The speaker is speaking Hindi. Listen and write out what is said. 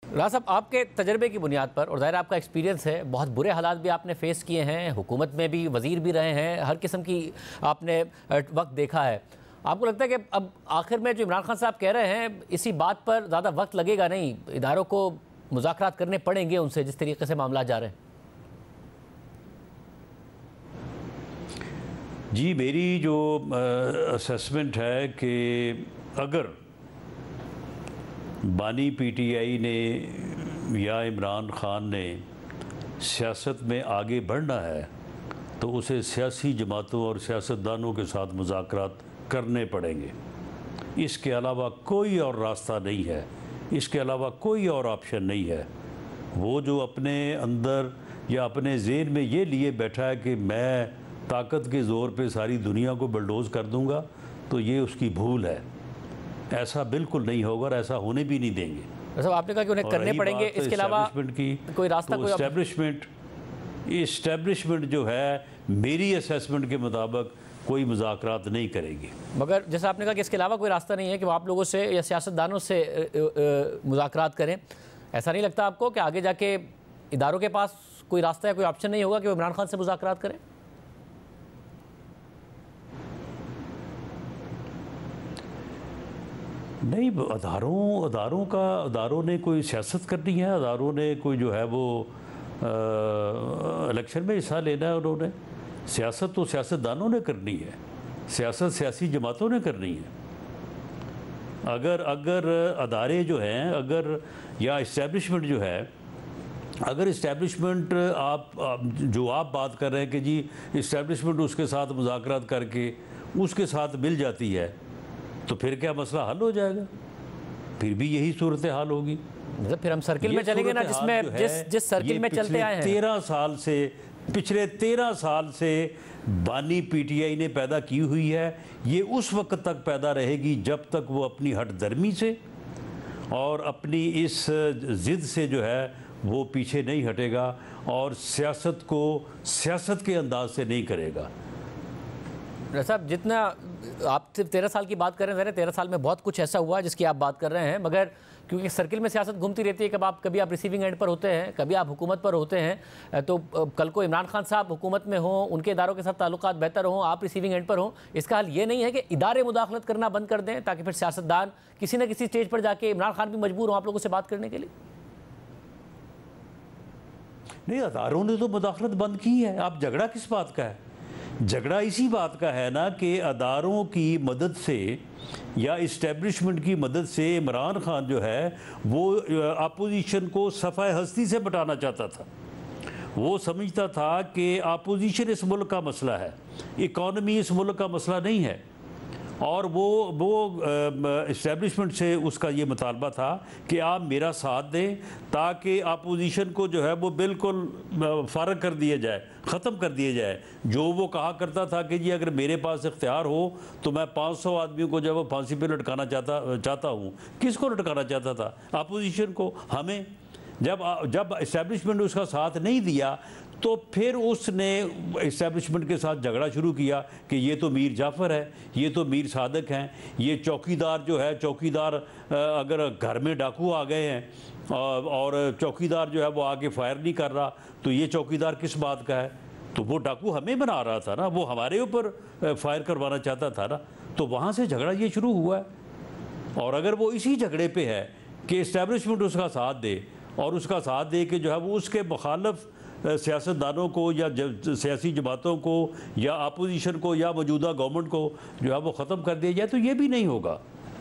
राज साहब, आपके तजर्बे की बुनियाद पर और ज़ाहिर आपका एक्सपीरियंस है, बहुत बुरे हालात भी आपने फेस किए हैं, हुकूमत में भी वज़ीर भी रहे हैं, हर किस्म की आपने वक्त देखा है। आपको लगता है कि अब आखिर में जो इमरान खान साहब कह रहे हैं, इसी बात पर ज़्यादा वक्त लगेगा नहीं, इदारों को मुज़ाकरात करने पड़ेंगे उनसे जिस तरीके से मामला जा रहे हैं? जी, मेरी जो असेसमेंट है कि अगर बानी पीटीआई ने या इमरान खान ने सियासत में आगे बढ़ना है तो उसे सियासी जमातों और सियासतदानों के साथ मुज़ाकरात करने पड़ेंगे। इसके अलावा कोई और रास्ता नहीं है, इसके अलावा कोई और ऑप्शन नहीं है। वो जो अपने अंदर या अपने ज़हन में ये लिए बैठा है कि मैं ताकत के ज़ोर पे सारी दुनिया को बलडोज़ कर दूंगा, तो ये उसकी भूल है। ऐसा बिल्कुल नहीं होगा और ऐसा होने भी नहीं देंगे। मतलब आपने कहा कि उन्हें करने पड़ेंगे, इसके अलावा कोई रास्ता, तो इस्टेब्लिशमेंट जो है मेरी असेसमेंट के मुताबिक कोई मुज़ाकरात नहीं करेगी। मगर जैसा आपने कहा कि इसके अलावा कोई रास्ता नहीं है कि वो आप लोगों से या सियासतदानों से मुज़ाकरात करें, ऐसा नहीं लगता आपको कि आगे जाके इदारों के पास कोई रास्ता या कोई ऑप्शन नहीं होगा कि वो इमरान खान से मुज़ाकरात करें? नहीं, अदारों ने कोई सियासत करनी है, अदारों ने कोई जो है वो इलेक्शन में हिस्सा लेना है। उन्होंने सियासत तो सियासतदानों ने करनी है, सियासत सियासी जमातों ने करनी है। अगर अदारे जो हैं, अगर या इस्टेब्लिशमेंट जो है, अगर इस्टेब्लिशमेंट आप बात कर रहे हैं कि जी इस्टेब्लिशमेंट उसके साथ मुज़ाकरात करके उसके साथ मिल जाती है, तो फिर क्या मसला हल हो जाएगा? फिर भी यही सूरत हाल होगी। मतलब फिर हम सर्किल में चलेंगे ना, जिसमें जिस सर्किल में चलते आए हैं। पिछले 13 साल से बानी पीटीआई ने पैदा की हुई है। ये उस वक्त तक पैदा रहेगी जब तक वो अपनी हठधर्मी से और अपनी इस ज़िद से जो है वो पीछे नहीं हटेगा और सियासत को सियासत के अंदाज से नहीं करेगा। साहब, जितना आप सिर्फ 13 साल की बात कर रहे हैं, 13 साल में बहुत कुछ ऐसा हुआ जिसकी आप बात कर रहे हैं, मगर क्योंकि सर्किल में सियासत घूमती रहती है, कभी आप रिसीविंग एंड पर होते हैं, कभी आप हुकूमत पर होते हैं, तो कल को इमरान खान साहब हुकूमत में हों, उनके इदारों के साथ ताल्लुकात बेहतर हों, आप रिसीविंग एंड पर हों, इसका हल ये नहीं है कि इदारे मुदाखलत करना बंद कर दें ताकि फिर सियासतदान किसी न किसी स्टेज पर जाके इमरान खान भी मजबूर हों आप लोगों से बात करने के लिए? नहीं, अदारों ने तो मुदाखलत बंद की है। आप झगड़ा किस बात का है? झगड़ा इसी बात का है ना कि अदारों की मदद से या इस्टेब्लिशमेंट की मदद से इमरान खान जो है वो अपोजिशन को सफ़ाए हस्ती से बटाना चाहता था। वो समझता था कि अपोजिशन इस मुल्क का मसला है, इकॉनमी इस मुल्क का मसला नहीं है। और वो इस्टेब्लिशमेंट से उसका ये मुतालबा था कि आप मेरा साथ दें ताकि अपोजिशन को जो है वो बिल्कुल फ़ारग कर दिया जाए, ख़त्म कर दिया जाए। जो वो कहा करता था कि जी अगर मेरे पास इख्तियार हो तो मैं 500 आदमियों को जो है वो फांसी पे लटकाना चाहता हूँ। किसको लटकाना चाहता था? अपोजिशन को, हमें। जब इस्टेब्लिशमेंट उसका साथ नहीं दिया तो फिर उसने इस्टेब्लिशमेंट के साथ झगड़ा शुरू किया कि ये तो मीर जाफ़र है, ये तो मीर सादक हैं, ये चौकीदार जो है, चौकीदार अगर घर में डाकू आ गए हैं और चौकीदार जो है वो आके फायर नहीं कर रहा, तो ये चौकीदार किस बात का है? तो वो डाकू हमें बना रहा था ना, वो हमारे ऊपर फायर करवाना चाहता था ना। तो वहाँ से झगड़ा ये शुरू हुआ है। और अगर वो इसी झगड़े पे है कि इस्टेब्लिशमेंट उसका साथ दे और उसका साथ दे के जो है वो उसके मुखालफ सियासतदानों को या सियासी जमातों को या अपोजिशन को या मौजूदा गवर्नमेंट को जो है वो ख़त्म कर दिया जाए, तो ये भी नहीं होगा।